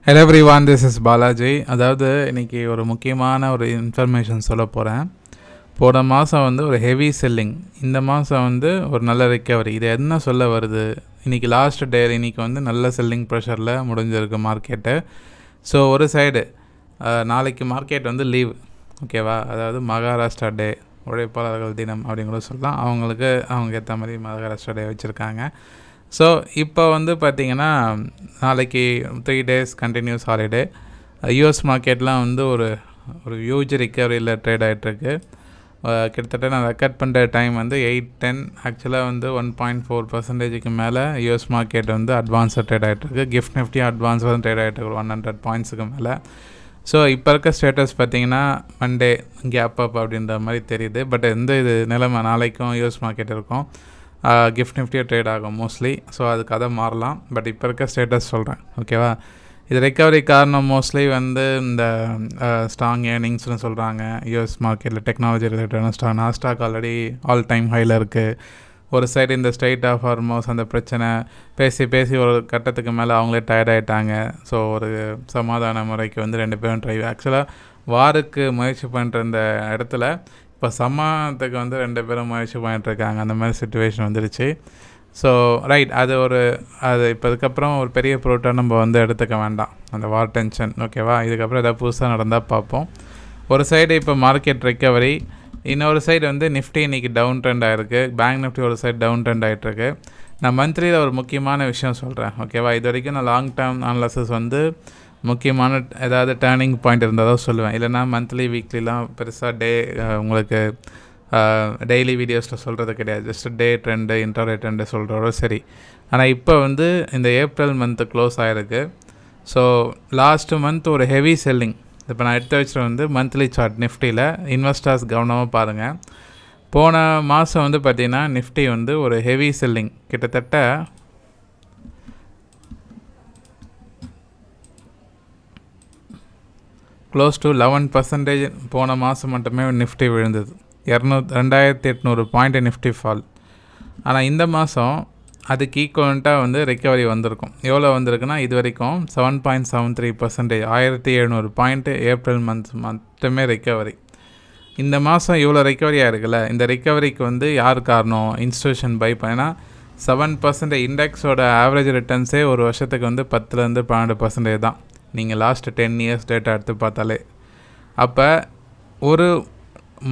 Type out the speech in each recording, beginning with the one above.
Hello everyone, this is Balaji. அதாவது இன்றைக்கி ஒரு முக்கியமான ஒரு இன்ஃபர்மேஷன் சொல்ல போகிறேன். போன மாதம் வந்து ஒரு ஹெவி செல்லிங், இந்த மாதம் வந்து ஒரு நல்ல ரிக்கவரி. இது என்ன சொல்ல வருது? இன்றைக்கி லாஸ்ட் டே, இன்றைக்கி வந்து நல்ல செல்லிங் ப்ரெஷரில் முடிஞ்சிருக்கு மார்க்கெட்டு. ஸோ ஒரு சைடு நாளைக்கு மார்க்கெட் வந்து லீவ், ஓகேவா? அதாவது மகாராஷ்டிரா டே, உழைப்பாளர்கள் தினம் அப்படிங்கிற சொல்லலாம். அவங்களுக்கு அவங்க ஏற்ற மாதிரி மகாராஷ்டிரா டே வச்சுருக்காங்க. ஸோ இப்போ வந்து பார்த்திங்கன்னா நாளைக்கு 3 days கண்டினியூஸ் ஹாலிடே. யூஎஸ் மார்க்கெட்லாம் வந்து ஒரு ஹியூஜ் ரிக்கவரியில் ட்ரேட் ஆகிட்டுருக்கு. கிட்டத்தட்ட நான் ரெக்கார்ட் பண்ணுற டைம் வந்து 8:10. ஆக்சுவலாக வந்து 1.4% மேலே யூஎஸ் மார்க்கெட் வந்து அட்வான்ஸாக ட்ரேட் ஆகிட்டுருக்கு. கிஃப்ட் நிஃப்டி அட்வான்ஸாக தான் ட்ரேட் ஆகிட்டுருக்கு 100 பாயிண்ட்ஸுக்கு மேலே. ஸோ இப்போ இருக்க ஸ்டேட்டஸ் பார்த்திங்கன்னா மண்டே கேப் அப் அப்படின்ற மாதிரி தெரியுது. பட் இது நிலைமை நாளைக்கும் யூஎஸ் மார்க்கெட் இருக்கும். கிஃப்ட் நிஃப்டியாக ட்ரேட் ஆகும் மோஸ்ட்லி. ஸோ அது கதை மாறலாம். பட் இப்போ இருக்க ஸ்டேட்டஸ் சொல்கிறேன், ஓகேவா? இது ரெக்கவரி காரணம் மோஸ்ட்லி வந்து இந்த ஸ்ட்ராங் ஏர்னிங்ஸ்னு சொல்கிறாங்க. யூஎஸ் மார்க்கெட்டில் டெக்னாலஜி ரிலேட்டடான நாஸ்டாக் ஆல்ரெடி ஆல் டைம் ஹையில் இருக்குது. ஒரு சைடு இந்த ஸ்ட்ரெயிட் ஆஃப் ஹார்மோஸ் அந்த பிரச்சனை பேசி ஒரு கட்டத்துக்கு மேலே அவங்களே டயர்ட் ஆகிட்டாங்க. ஸோ ஒரு சமாதான முறைக்கு வந்து 2 பேரும் ட்ரைவ். ஆக்சுவலாக வாருக்கு முயற்சி பண்ணுற இந்த இடத்துல இப்போ சமாதானத்துக்கு வந்து 2 பேரும் முயற்சி பண்ணிட்டுருக்காங்க. அந்த மாதிரி சிச்சுவேஷன் வந்துடுச்சு. ஸோ ரைட், அது இப்போ இதுக்கப்புறம் ஒரு பெரிய பொருட்டாக நம்ம வந்து எடுத்துக்க வேண்டாம் அந்த வார் டென்ஷன், ஓகேவா? இதுக்கப்புறம் எதாவது புதுசாக நடந்தால் பார்ப்போம். ஒரு சைடு இப்போ மார்க்கெட் ரிக்கவரி, இன்னொரு சைடு வந்து நிஃப்டி இன்றைக்கி டவுன் ட்ரெண்ட் ஆகிருக்கு. பேங்க் நிஃப்டி ஒரு சைடு டவுன் ட்ரெண்ட் ஆகிட்டுருக்கு. நான் மந்த்லியில் ஒரு முக்கியமான விஷயம் சொல்கிறேன், ஓகேவா? இது வரைக்கும் நான் லாங் டேர்ம் அனாலிசிஸ் வந்து முக்கியமான ஏதாவது டேர்னிங் பாயிண்ட் இருந்தால் தான் சொல்லுவேன். இல்லைனா மந்த்லி வீக்லிலாம் பெருசாக உங்களுக்கு டெய்லி வீடியோஸில் சொல்கிறது கிடையாது. Just day trend intraday trend சொல்கிறதோட சரி. ஆனால் இப்போ வந்து இந்த ஏப்ரல் மந்த்து க்ளோஸ் ஆகிருக்கு. ஸோ லாஸ்ட்டு மந்த் ஒரு ஹெவி செல்லிங். இப்போ நான் எடுத்து வச்சுட்டு வந்து மந்த்லி சார்ட் நிஃப்டியில் இன்வெஸ்டர்ஸ் கவனமாக பாருங்கள். போன மாதம் வந்து பார்த்திங்கன்னா நிஃப்டி வந்து ஒரு ஹெவி செல்லிங், கிட்டத்தட்ட க்ளோஸ் டு 11% போன மாதம் மட்டுமே நிஃப்டி விழுந்தது. 2800 பாயிண்ட் நிஃப்டி ஃபால். ஆனால் இந்த மாதம் அதுக்கு ஈக்குவலண்ட்டாக வந்து ரிக்கவரி வந்திருக்கும். எவ்வளோ வந்திருக்குன்னா இது வரைக்கும் 7.73%, 1700 பாயிண்ட்டு ஏப்ரல் மந்த் மட்டுமே ரிக்கவரி. இந்த மாதம் இவ்வளோ ரிக்கவரியாக இருக்குல்ல, இந்த ரிக்கவரிக்கு வந்து யார் காரணம்? இன்ஸ்டியூஷன் பை பண்ணா 7% இண்டெக்ஸோட ஆவரேஜ் ரிட்டர்ன்ஸே ஒரு வருஷத்துக்கு வந்து 10-12% தான். நீங்கள் லாஸ்ட் 10 years டேட்டா எடுத்து பார்த்தாலே. அப்போ ஒரு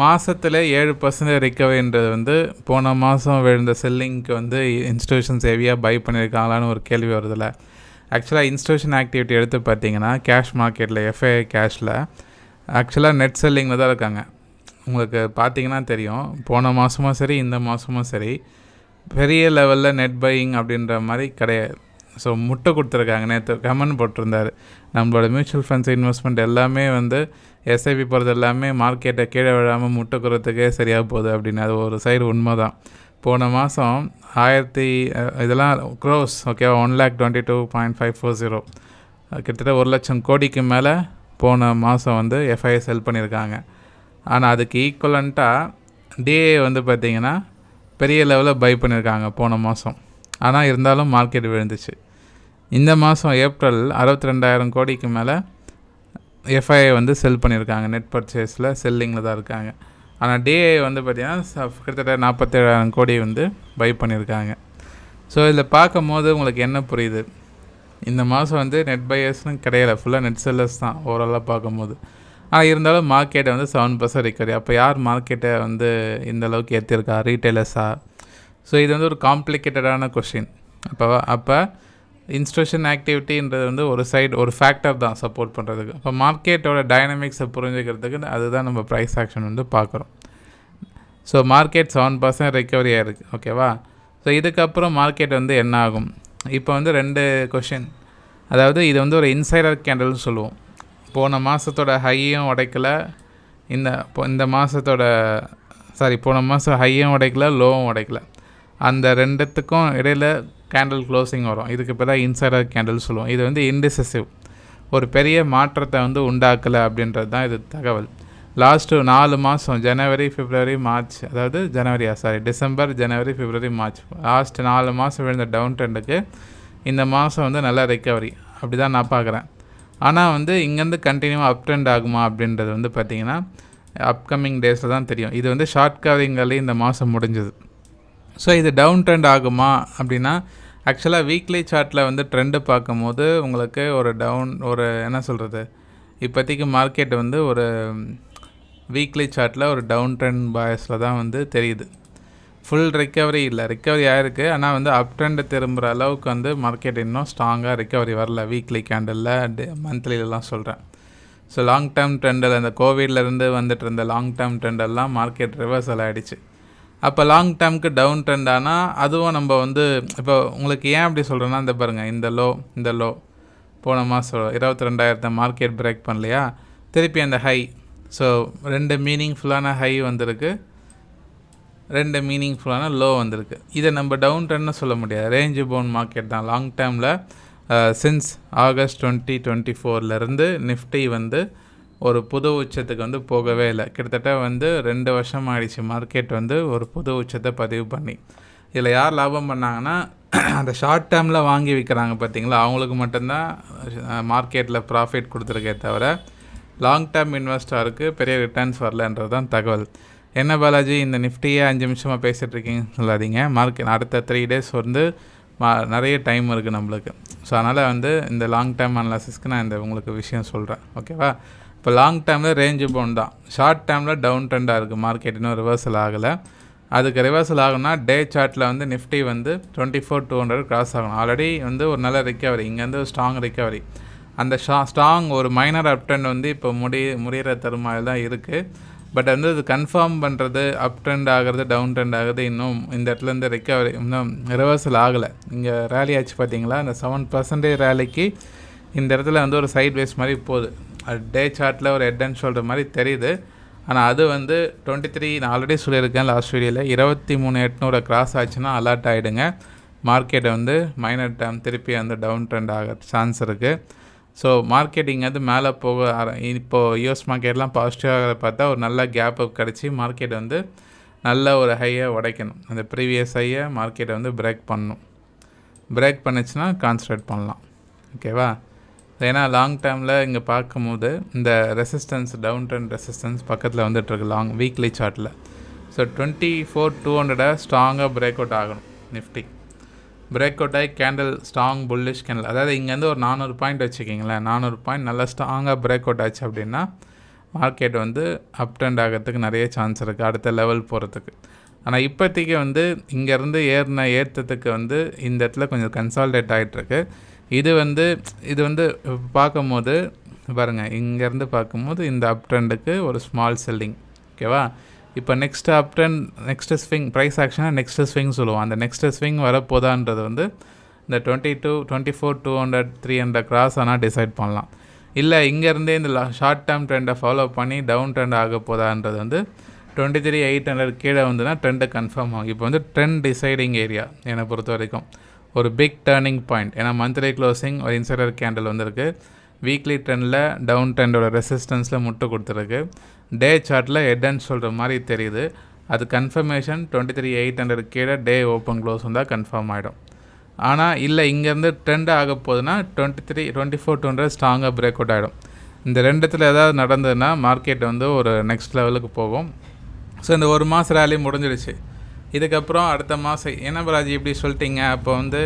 மாதத்தில் 7% ரிக்கவரின்றது வந்து போன மாதம் விழுந்த செல்லிங்க்கு வந்து இன்ஸ்டியூஷன்ஸ் ஹெவியாக பை பண்ணியிருக்காங்களான்னு ஒரு கேள்வி வருதில்ல. ஆக்சுவலாக இன்ஸ்டியூஷன் ஆக்டிவிட்டி எடுத்து பார்த்தீங்கன்னா கேஷ் மார்க்கெட்டில் எஃப்ஐஐ கேஷில் ஆக்சுவலாக நெட் செல்லிங்கில் தான் இருக்காங்க. உங்களுக்கு பார்த்தீங்கன்னா தெரியும், போன மாதமும் சரி இந்த மாதமும் சரி பெரிய லெவலில் நெட் பையிங் அப்படின்ற மாதிரி கிடையாது. ஸோ முட்டை கொடுத்துருக்காங்க. நேற்று கமெண்ட் போட்டிருந்தார், நம்மளோட மியூச்சுவல் ஃபண்ட்ஸ் இன்வெஸ்ட்மெண்ட் எல்லாமே வந்து எஸ்ஐபி போகிறது எல்லாமே மார்க்கெட்டை கீழே விழாமல் முட்டைக்கிறதுக்கே சரியாக போகுது அப்படின்னு. அது ஒரு சைடு உண்மை தான். போன மாதம் 1000 இதெல்லாம் க்ரோஸ், ஓகேவா? 1,22,540, கிட்டத்தட்ட 1,00,000 கோடிக்கு மேலே போன மாதம் வந்து எஃப்ஐஐ செல் பண்ணியிருக்காங்க. ஆனால் அதுக்கு ஈக்குவலண்ட்டாக டிஏ வந்து பார்த்திங்கன்னா பெரிய லெவலில் பை பண்ணியிருக்காங்க போன மாதம். ஆனால் இருந்தாலும் மார்க்கெட் விழுந்துச்சு. இந்த மாதம் ஏப்ரல் 62,000 கோடிக்கு மேலே எஃப்ஐஐ வந்து செல் பண்ணியிருக்காங்க. நெட் பர்ச்சேஸில் செல்லிங்கில் தான் இருக்காங்க. ஆனால் டிஏ வந்து பார்த்திங்கன்னா கிட்டத்தட்ட 47,000 கோடி வந்து பை பண்ணியிருக்காங்க. ஸோ இதில் பார்க்கும் போது உங்களுக்கு என்ன புரியுது? இந்த மாதம் வந்து நெட் பையர்ஸ்னு கிடையாது, ஃபுல்லாக நெட் செல்லர்ஸ் தான் ஓவராலாக பார்க்கும்போது. ஆனால் இருந்தாலும் மார்க்கெட்டை வந்து 7% ரிக்கவரி. அப்போ யார் மார்க்கெட்டை வந்து இந்த அளவுக்கு ஏற்றிருக்கா? ரீட்டைலர்ஸாக? ஸோ இது வந்து ஒரு காம்ப்ளிகேட்டடான கொஷின். அப்போ இன்ஸ்டியூஷன் ஆக்டிவிட்டின்றது வந்து ஒரு சைடு ஒரு ஃபேக்டர் தான் சப்போர்ட் பண்ணுறதுக்கு. இப்போ மார்க்கெட்டோட டைனமிக்ஸை புரிஞ்சுக்கிறதுக்கு அதுதான் நம்ம ப்ரைஸ் ஆக்ஷன் வந்து பார்க்குறோம். ஸோ மார்க்கெட் 7% ரிக்கவரி ஆகிருக்கு, ஓகேவா? ஸோ இதுக்கப்புறம் மார்க்கெட் வந்து என்ன ஆகும்? இப்போ வந்து 2 கொஷின். அதாவது இது வந்து ஒரு இன்சைடர் கேண்டல்னு சொல்லுவோம். போன மாதத்தோட ஹையும் உடைக்கலை, இந்த மாதத்தோட போன மாதம் ஹையும் உடைக்கலை, லோவும் உடைக்கலை. அந்த 2த்துக்கும் இடையில் கேண்டில் க்ளோசிங் வரும். இதுக்கு இப்போ தான் இன்சைடர் கேண்டில் சொல்லுவோம். இது வந்து இன்டிசிசிவ், ஒரு பெரிய மாற்றத்தை வந்து உண்டாக்கலை அப்படின்றது தான் இது தகவல். லாஸ்ட்டு 4 மாதம் ஜனவரி, பிப்ரவரி, மார்ச், அதாவது டிசம்பர், ஜனவரி, பிப்ரவரி, மார்ச், லாஸ்ட் 4 மாதம் விழுந்த டவுன் ட்ரெண்டுக்கு இந்த மாதம் வந்து நல்ல ரிக்கவரி, அப்படி தான் நான் பார்க்குறேன். ஆனால் வந்து இங்கேருந்து கண்டினியூவாக அப் ட்ரெண்ட் ஆகுமா அப்படின்றது வந்து பார்த்திங்கன்னா அப்கமிங் டேஸில் தான் தெரியும். இது வந்து ஷார்ட் கவரிங்காலே இந்த மாதம் முடிஞ்சது. ஸோ இது டவுன் ட்ரெண்ட் ஆகுமா அப்படின்னா, ஆக்சுவலாக வீக்லி சார்ட்டில் வந்து ட்ரெண்டு பார்க்கும்போது உங்களுக்கு ஒரு என்ன சொல்கிறது, இப்போதைக்கு மார்க்கெட் வந்து ஒரு வீக்லி சார்ட்டில் ஒரு டவுன் ட்ரெண்ட் பாயஸில் தான் வந்து தெரியுது. ஃபுல் ரிக்கவரி இல்லை, ரிக்கவரி ஆகிருக்கு. ஆனால் வந்து அப் ட்ரெண்டு திரும்புகிற அளவுக்கு வந்து மார்க்கெட் இன்னும் ஸ்ட்ராங்காக ரிக்கவரி வரல. வீக்லி கேண்டலில் மந்த்லிலலாம் சொல்கிறேன். ஸோ லாங் டேர்ம் ட்ரெண்டில் இந்த கோவிட்லேருந்து வந்துட்டு இருந்த லாங் டேர்ம் ட்ரெண்டெல்லாம் மார்க்கெட் ரிவர்சல் ஆகிடுச்சு. அப்போ லாங் டேர்முக்கு டவுன் ட்ரெண்ட் ஆனால் அதுவும் நம்ம வந்து இப்போ உங்களுக்கு ஏன் அப்படி சொல்கிறேன்னா, இந்த பாருங்கள், இந்த லோ போன மாதம் 22,000 மார்க்கெட் பிரேக் பண்ணலையா, திருப்பி அந்த ஹை. ஸோ 2 மீனிங்ஃபுல்லான ஹை வந்திருக்கு, 2 மீனிங்ஃபுல்லான லோ வந்திருக்கு. இதை நம்ம டவுன் ட்ரெண்ட்னு சொல்ல முடியாது, ரேஞ்சு பவுண்ட் மார்க்கெட் தான். லாங் டேர்மில் சின்ஸ் ஆகஸ்ட் 2024 நிஃப்டி வந்து ஒரு புது உச்சத்துக்கு வந்து போகவே இல்லை. கிட்டத்தட்ட வந்து 2 வருஷம் ஆகிடுச்சு மார்க்கெட் வந்து ஒரு புது உச்சத்தை பதிவு பண்ணி. இதில் யார் லாபம் பண்ணாங்கன்னா, அந்த ஷார்ட் டேர்மில் வாங்கி விற்கிறாங்க பார்த்தீங்களா, அவங்களுக்கு மட்டும்தான் மார்க்கெட்டில் ப்ராஃபிட் கொடுத்துருக்கே தவிர லாங் டேர்ம் இன்வெஸ்டருக்கு பெரிய ரிட்டர்ன்ஸ் வரலன்றது தான் தகவல். என்ன பாலாஜி, இந்த நிஃப்டியே 5 நிமிஷமாக பேசிகிட்ருக்கீங்கன்னு சொல்லாதீங்க. மார்க்கெட் அடுத்த 3 டேஸ் வந்து நிறைய டைம் இருக்குது நம்மளுக்கு. ஸோ அதனால் வந்து இந்த லாங் டேர்ம் அனாலிசிஸ்க்கு நான் உங்களுக்கு விஷயம் சொல்கிறேன், ஓகேவா? இப்போ லாங் டேர்மில் ரேஞ்சு பவுண்ட் தான், ஷார்ட் டேர்மில் டவுன் ட்ரெண்டாக இருக்குது மார்க்கெட், இன்னும் ரிவர்சல் ஆகலை. அதுக்கு ரிவர்சல் ஆகுனா டே சார்ட்டில் வந்து நிஃப்டி வந்து 24,200 கிராஸ் ஆகணும். ஆல்ரெடி வந்து ஒரு நல்ல ரிக்கவரி, இங்கேருந்து ஒரு ஸ்ட்ராங் ரிக்கவரி. அந்த ஸ்ட்ராங் ஒரு மைனர் அப் ட்ரெண்ட் வந்து இப்போ முடிகிற தருமாயில் தான் இருக்குது. பட் வந்து இது கன்ஃபார்ம் பண்ணுறது, அப் ட்ரெண்ட் ஆகிறது டவுன் ட்ரெண்ட் ஆகுது, இன்னும் இந்த இடத்துலேருந்து ரிக்கவரி இன்னும் ரிவர்சல் ஆகலை. இங்கே ரேலி ஆச்சு பார்த்தீங்களா, இந்த 7% ரேலிக்கு இந்த இடத்துல வந்து ஒரு சைட் வேஸ் மாதிரி போகுது. அது டே சார்ட்டில் ஒரு ஹெட் அண்ட் ஷோல்டர் மாதிரி தெரியுது. ஆனால் அது வந்து 23, நான் ஆல்ரெடி சொல்லியிருக்கேன் லாஸ்ட் வீடியோவில், 23,800 கிராஸ் ஆச்சுன்னா அலர்ட் ஆகிடுங்க. மார்க்கெட்டை வந்து மைனர் டேர்ம் திருப்பி அந்த டவுன் ட்ரெண்ட் ஆக சான்ஸ் இருக்குது. ஸோ மார்க்கெட் இங்கேருந்து மேலே போக இப்போது யூஎஸ் மார்க்கெட்லாம் பாசிட்டிவாக பார்த்தா ஒரு நல்ல கேப் அப் கிடச்சி மார்க்கெட் வந்து நல்ல ஒரு ஹையை உடைக்கணும். அந்த ப்ரீவியஸ் ஹையை மார்க்கெட்டை வந்து பிரேக் பண்ணணும். பிரேக் பண்ணிச்சுன்னா கான்சன்ட்ரேட் பண்ணலாம், ஓகேவா? ஏன்னா லாங் டேர்மில் இங்கே பார்க்கும்போது இந்த ரெசிஸ்டன்ஸ், டவுன் ட்ரெண்ட் ரெசிஸ்டன்ஸ் பக்கத்தில் வந்துட்டுருக்கு வீக்லி சார்ட்டில். ஸோ 24,200 ஸ்ட்ராங்காக பிரேக் அவுட் ஆகணும். நிஃப்டி பிரேக் அவுட் ஆகி கேண்டில் ஸ்ட்ராங் புல்லிஷ் கேண்டில், அதாவது இங்கேருந்து ஒரு 400 பாயிண்ட் வச்சுக்கிங்களேன், 400 பாயிண்ட் நல்லா ஸ்ட்ராங்காக பிரேக் அவுட் ஆச்சு அப்படின்னா மார்க்கெட் வந்து அப் ட்ரெண்ட் ஆகிறதுக்கு நிறைய சான்ஸ் இருக்குது, அடுத்த லெவல் போகிறதுக்கு. ஆனால் இப்போதைக்கு வந்து இங்கேருந்து ஏற்றத்துக்கு வந்து இந்த இடத்துல கொஞ்சம் கன்சால்டேட் ஆகிட்டுருக்கு. இது வந்து பார்க்கும்போது பாருங்கள், இங்கேருந்து பார்க்கும்போது இந்த அப் ட்ரெண்டுக்கு ஒரு ஸ்மால் செல்லிங், ஓகேவா? இப்போ next up trend, next swing, price ஆக்ஷனாக நெக்ஸ்ட்டு ஸ்விங் சொல்லுவோம். அந்த நெக்ஸ்ட்டு ஸ்விங் வரப்போதான்றது வந்து இந்த 24,200 300 கிராஸ் ஆனால் டிசைட் பண்ணலாம். இல்லை இங்கேருந்தே இந்த ஷார்ட் டேர்ம் ட்ரெண்டை ஃபாலோ பண்ணி டவுன் ட்ரெண்ட் ஆக போதான்றது வந்து 23,800 கீழே வந்துன்னா ட்ரெண்டு கன்ஃபார்ம் ஆகும். இப்போ வந்து ட்ரெண்ட் டிசைடிங் ஏரியா என்னை பொறுத்த வரைக்கும் ஒரு பிக் டேர்னிங் பாயிண்ட். ஏன்னா மந்த்லி க்ளோசிங் ஒரு இன்சைடர் கேண்டில் வந்திருக்கு, வீக்லி ட்ரெண்டில் டவுன் ட்ரெண்டோட ரெசிஸ்டன்ஸில் முட்டு கொடுத்துருக்கு, டே சார்ட்டில் ஹெட் அண்ட் ஷோல்டர் மாதிரி தெரியுது. அது கன்ஃபர்மேஷன் 23,800 கீழே டே ஓப்பன் க்ளோஸ் வந்தால் கன்ஃபார்ம் ஆகிடும். ஆனால் இல்லை இங்கேருந்து ட்ரெண்ட் ஆக போகுதுன்னா 24,200 ஸ்ட்ராங்காக பிரேக் அவுட் ஆகிடும். இந்த ரெண்டுத்தில் ஏதாவது நடந்ததுன்னா மார்க்கெட் வந்து ஒரு நெக்ஸ்ட் லெவலுக்கு போகும். ஸோ இந்த ஒரு மாதம் ரேலி முடிஞ்சிடுச்சு. இதுக்கப்புறம் அடுத்த மாதம் என்ன பாலாஜி இப்படி சொல்லிட்டீங்க, அப்போ வந்து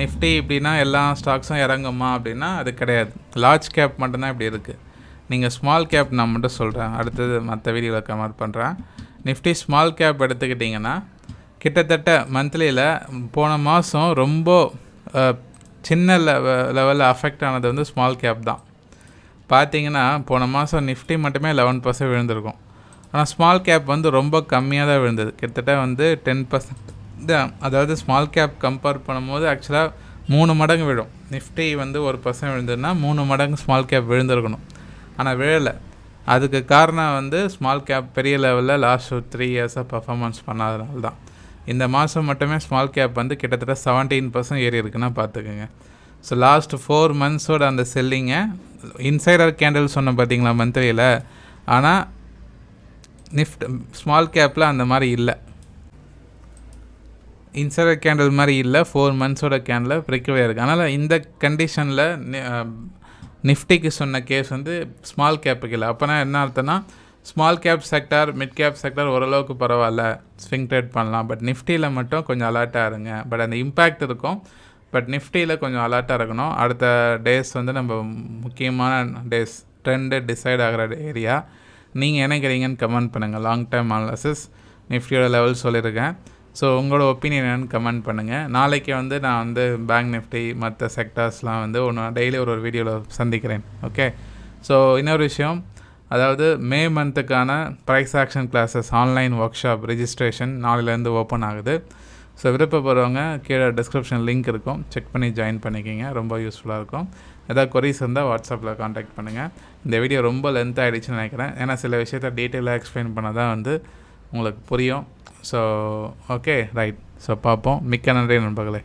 நிஃப்டி இப்படின்னா எல்லா ஸ்டாக்ஸும் இறங்குமா அப்படின்னா அது கிடையாது. லார்ஜ் கேப் மட்டும்தான் இப்படி இருக்குது. நீங்கள் ஸ்மால் கேப் நான் மட்டும் சொல்கிறேன், அடுத்தது மற்ற வீடியோவில் கமெண்ட் பண்ணுறேன். நிஃப்டி ஸ்மால் கேப் எடுத்துக்கிட்டிங்கன்னா கிட்டத்தட்ட மந்த்லியில் போன மாதம் ரொம்ப சின்ன லெவலில் அஃபெக்ட் ஆனது வந்து ஸ்மால் கேப் தான். பார்த்தீங்கன்னா போன மாதம் நிஃப்டி மட்டுமே 11% விழுந்திருக்கும். ஆனால் ஸ்மால் கேப் வந்து ரொம்ப கம்மியாக தான் விழுந்தது, கிட்டத்தட்ட வந்து 10% தான். அதாவது ஸ்மால் கேப் கம்பேர் பண்ணும்போது ஆக்சுவலாக 3 மடங்கு விழும். நிஃப்டி வந்து 1% விழுந்ததுன்னா 3 மடங்கு ஸ்மால் கேப் விழுந்திருக்கணும், ஆனால் விழலை. அதுக்கு காரணம் வந்து ஸ்மால் கேப் பெரிய லெவலில் லாஸ்ட் 3 இயர்ஸாக பர்ஃபார்மன்ஸ் பண்ணாதனால தான். இந்த மாதம் மட்டுமே ஸ்மால் கேப் வந்து கிட்டத்தட்ட 17% ஏறி இருக்குன்னா பார்த்துக்குங்க. ஸோ லாஸ்ட் 4 மந்த்ஸோட அந்த செல்லிங்கை இன்சைடர் கேண்டில் சொன்ன பார்த்தீங்களா மந்த்லியில், ஆனால் ஸ்மால் கேப்பில் அந்த மாதிரி இல்லை, இன்சைடர் கேண்டில் மாதிரி இல்லை. 4 மந்த்ஸோட கேண்டில் ப்ரிக்கவே இருக்குது. அதனால் இந்த கண்டிஷனில் நிஃப்டிக்கு சொன்ன கேஸ் வந்து ஸ்மால் கேப்புக்கு இல்லை. அப்போனா என்ன அர்த்தம்னா small cap sector, mid cap sector ஓரளவுக்கு பரவாயில்ல, ஸ்விங் ட்ரேட் பண்ணலாம். பட் நிஃப்டியில் மட்டும் கொஞ்சம் அலர்ட்டாக இருங்க. பட் அந்த இம்பேக்ட் இருக்கும். பட் நிஃப்டியில் கொஞ்சம் அலர்ட்டாக இருக்கணும். அடுத்த டேஸ் வந்து நம்ம முக்கியமான டேஸ், ட்ரெண்டு டிசைட் ஆகிற ஏரியா. நீங்கள் நினைக்கிறீங்கன்னு கமெண்ட் பண்ணுங்கள். லாங் டேர்ம் அனாலிசிஸ் நிஃப்டியோட லெவல் சொல்லியிருக்கேன். ஸோ உங்களோட ஒப்பீனியன் என்னென்னு கமெண்ட் பண்ணுங்கள். நாளைக்கு வந்து நான் வந்து பேங்க் நிஃப்டி மற்ற செக்டார்ஸ்லாம் வந்து டெய்லி ஒரு வீடியோவில் சந்திக்கிறேன். ஓகே. ஸோ இன்னொரு விஷயம், அதாவது மே மந்த்துக்கான price action classes online workshop registration நாளையிலேருந்து ஓப்பன் ஆகுது. ஸோ விருப்பப்படுறவங்க கீழே டிஸ்கிரிப்ஷன் லிங்க் இருக்கும், செக் பண்ணி ஜாயின் பண்ணிக்கிங்க. ரொம்ப யூஸ்ஃபுல்லாக இருக்கும். ஏதாவது கொரிஸ் இருந்தால் வாட்ஸ்அப்பில் காண்டாக்ட் பண்ணுங்கள். இந்த வீடியோ ரொம்ப லென்த் ஆகிடுச்சுன்னு நினைக்கிறேன். ஏன்னா சில விஷயத்தை டீட்டெயிலாக எக்ஸ்பிளைன் பண்ணால் தான் வந்து உங்களுக்கு புரியும். So okay, right. ஸோ பார்ப்போம். மிக்க நன்றி நண்பர்களே.